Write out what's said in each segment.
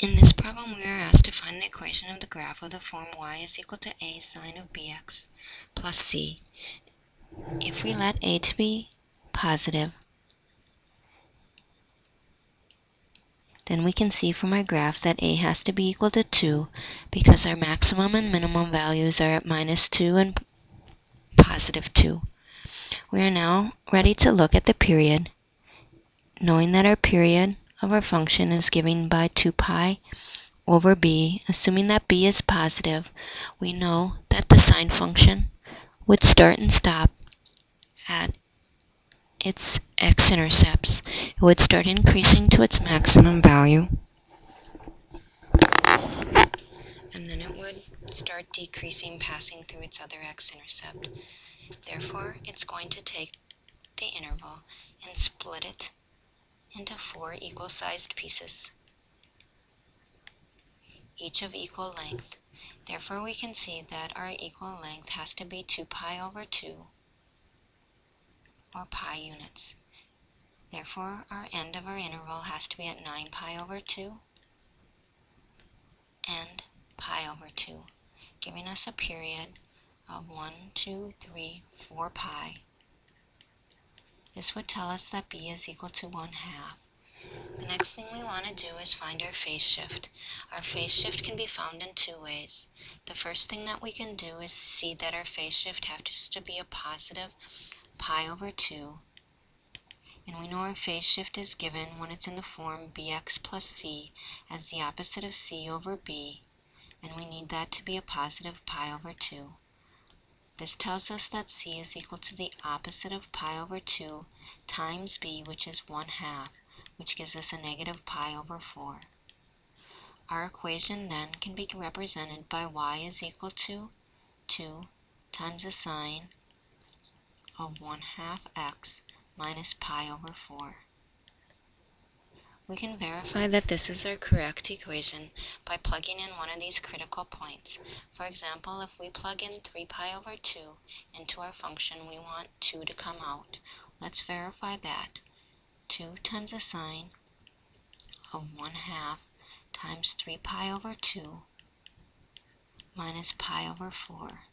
In this problem, we are asked to find the equation of the graph of the form y is equal to a sine of bx plus c. If we let a to be positive, then we can see from our graph that a has to be equal to 2 because our maximum and minimum values are at -2 and +2. We are now ready to look at the period, knowing that our period of our function is given by 2 pi over b. Assuming that b is positive, we know that the sine function would start and stop at its x-intercepts. It would start increasing to its maximum value, and then it would start decreasing, passing through its other x-intercept. Therefore, it's going to take the interval and split it into 4 equal-sized pieces, each of equal length. Therefore, we can see that our equal length has to be 2 pi over 2, or pi units. Therefore, our end of our interval has to be at 9 pi over 2 and pi over 2, giving us a period of 1, 2, 3, 4 pi. This would tell us that b is equal to 1/2. The next thing we want to do is find our phase shift. Our phase shift can be found in 2 ways. The first thing that we can do is see that our phase shift has to be a positive pi over 2. And we know our phase shift is given when it's in the form bx plus c as the opposite of c over b, and we need that to be a positive pi over 2. This tells us that c is equal to the opposite of pi over 2 times b, which is 1/2, which gives us a negative pi over 4. Our equation then can be represented by y is equal to 2 times the sine of 1/2 x minus pi over 4. We can verify that this is our correct equation by plugging in one of these critical points. For example, if we plug in 3 pi over 2 into our function, we want 2 to come out. Let's verify that. 2 times the sine of 1/2 times 3 pi over 2 minus pi over 4.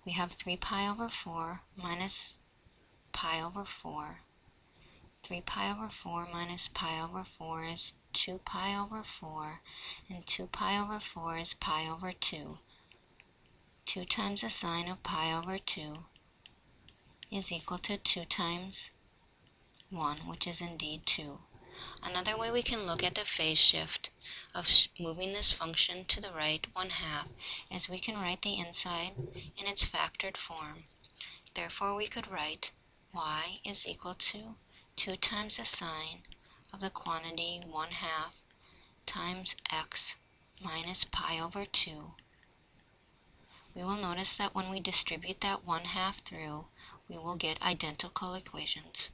We have 3 pi over 4 minus pi over 4. 3 pi over 4 minus pi over 4 is 2 pi over 4, and 2 pi over 4 is pi over 2. 2 times the sine of pi over 2 is equal to 2 times 1, which is indeed 2. Another way we can look at the phase shift of moving this function to the right 1/2 is we can write the inside in its factored form. Therefore, we could write y is equal to 2 times the sine of the quantity 1/2 times x minus pi over 2. We will notice that when we distribute that 1/2 through, we will get identical equations.